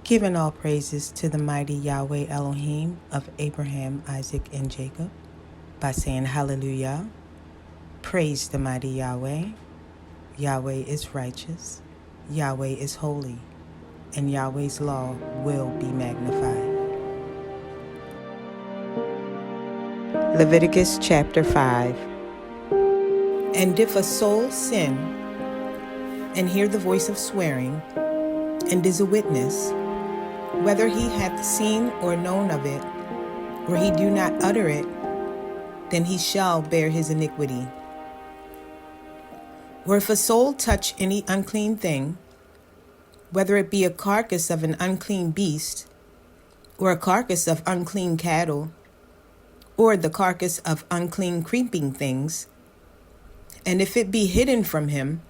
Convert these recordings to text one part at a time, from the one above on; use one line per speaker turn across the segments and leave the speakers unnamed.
Giving all praises to the mighty Yahweh Elohim of Abraham, Isaac, and Jacob by saying hallelujah. Praise the mighty Yahweh. Yahweh is righteous. Yahweh is holy. And Yahweh's law will be magnified. Leviticus chapter 5. And if a soul sin and hear the voice of swearing, and is a witness, whether he hath seen or known of it, or he do not utter it, then he shall bear his iniquity. Or if a soul touch any unclean thing, whether it be a carcass of an unclean beast, or a carcass of unclean cattle, or the carcass of unclean creeping things, and if it be hidden from him,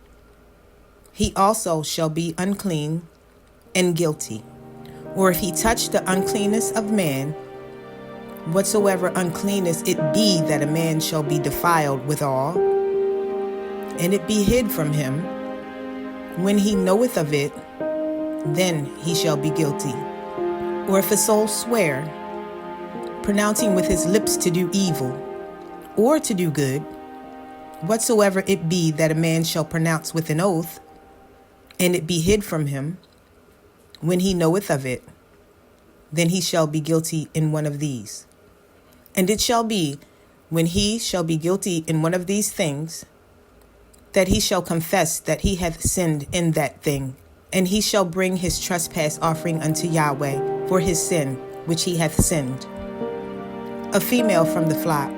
he also shall be unclean and guilty. Or if he touch the uncleanness of man, whatsoever uncleanness it be that a man shall be defiled withal, and it be hid from him, when he knoweth of it, then he shall be guilty. Or if a soul swear, pronouncing with his lips to do evil, or to do good, whatsoever it be that a man shall pronounce with an oath, and it be hid from him, when he knoweth of it, then he shall be guilty in one of these. And it shall be, when he shall be guilty in one of these things, that he shall confess that he hath sinned in that thing, and he shall bring his trespass offering unto Yahweh for his sin which he hath sinned. A female from the flock,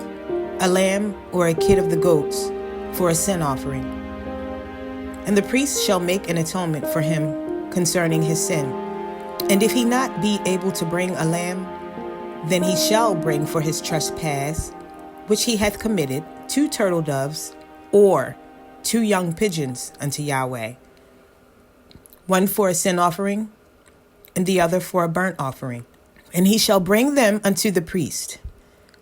a lamb or a kid of the goats, for a sin offering. And the priest shall make an atonement for him concerning his sin. And if he not be able to bring a lamb, then he shall bring for his trespass, which he hath committed, 2 turtle doves, or 2 young pigeons unto Yahweh, one for a sin offering, and the other for a burnt offering. And he shall bring them unto the priest,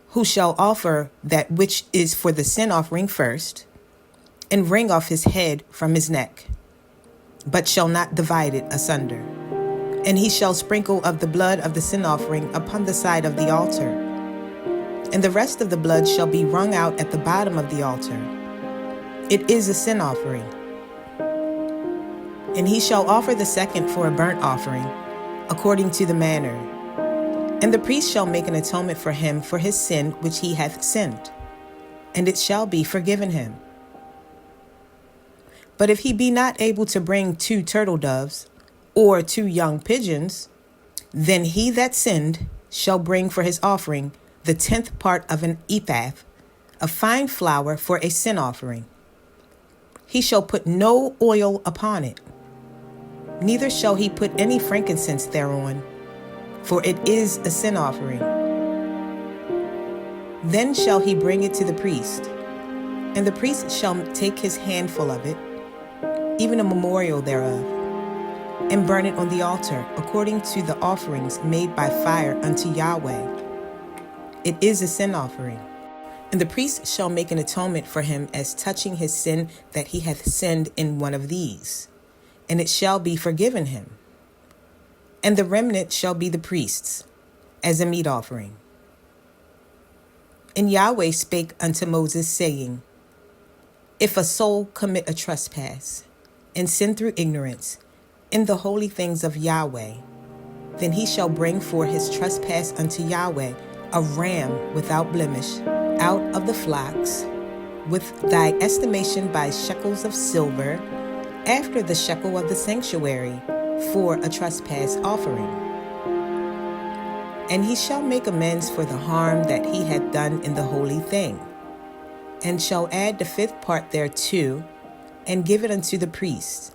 who shall offer that which is for the sin offering first, and wring off his head from his neck, but shall not divide it asunder. And he shall sprinkle of the blood of the sin offering upon the side of the altar. And the rest of the blood shall be wrung out at the bottom of the altar. It is a sin offering. And he shall offer the second for a burnt offering, according to the manner. And the priest shall make an atonement for him for his sin which he hath sinned, and it shall be forgiven him. But if he be not able to bring 2 turtle doves, or 2 young pigeons, then he that sinned shall bring for his offering the 10th part of an ephah of fine flour for a sin offering. He shall put no oil upon it, neither shall he put any frankincense thereon, for it is a sin offering. Then shall he bring it to the priest, and the priest shall take his handful of it, even a memorial thereof, and burn it on the altar, according to the offerings made by fire unto Yahweh. It is a sin offering. And the priest shall make an atonement for him as touching his sin that he hath sinned in one of these, and it shall be forgiven him. And the remnant shall be the priest's, as a meat offering. And Yahweh spake unto Moses, saying, If a soul commit a trespass, and sin through ignorance, in the holy things of Yahweh, then he shall bring for his trespass unto Yahweh a ram without blemish out of the flocks, with thy estimation by shekels of silver, after the shekel of the sanctuary, for a trespass offering. And he shall make amends for the harm that he hath done in the holy thing, and shall add the 5th part thereto, and give it unto the priest.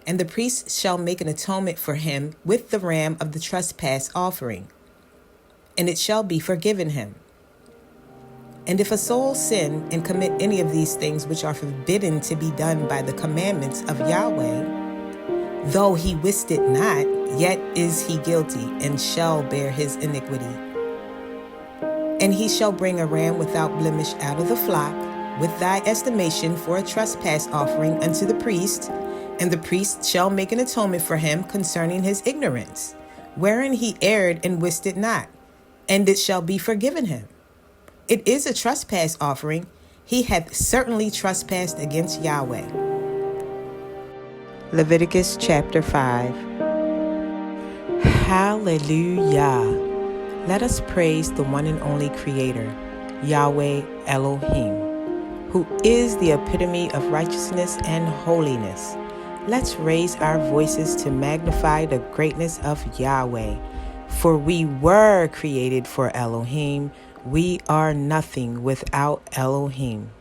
And the priest shall make an atonement for him with the ram of the trespass offering, and it shall be forgiven him. And if a soul sin and commit any of these things which are forbidden to be done by the commandments of Yahweh, though he wist it not, yet is he guilty, and shall bear his iniquity. And he shall bring a ram without blemish out of the flock, with thy estimation for a trespass offering unto the priest, and the priest shall make an atonement for him concerning his ignorance, wherein he erred and wist it not, and it shall be forgiven him. It is a trespass offering. He hath certainly trespassed against Yahweh. Leviticus chapter 5. Hallelujah. Let us praise the one and only Creator, Yahweh Elohim, who is the epitome of righteousness and holiness. Let's raise our voices to magnify the greatness of Yahweh. For we were created for Elohim. We are nothing without Elohim.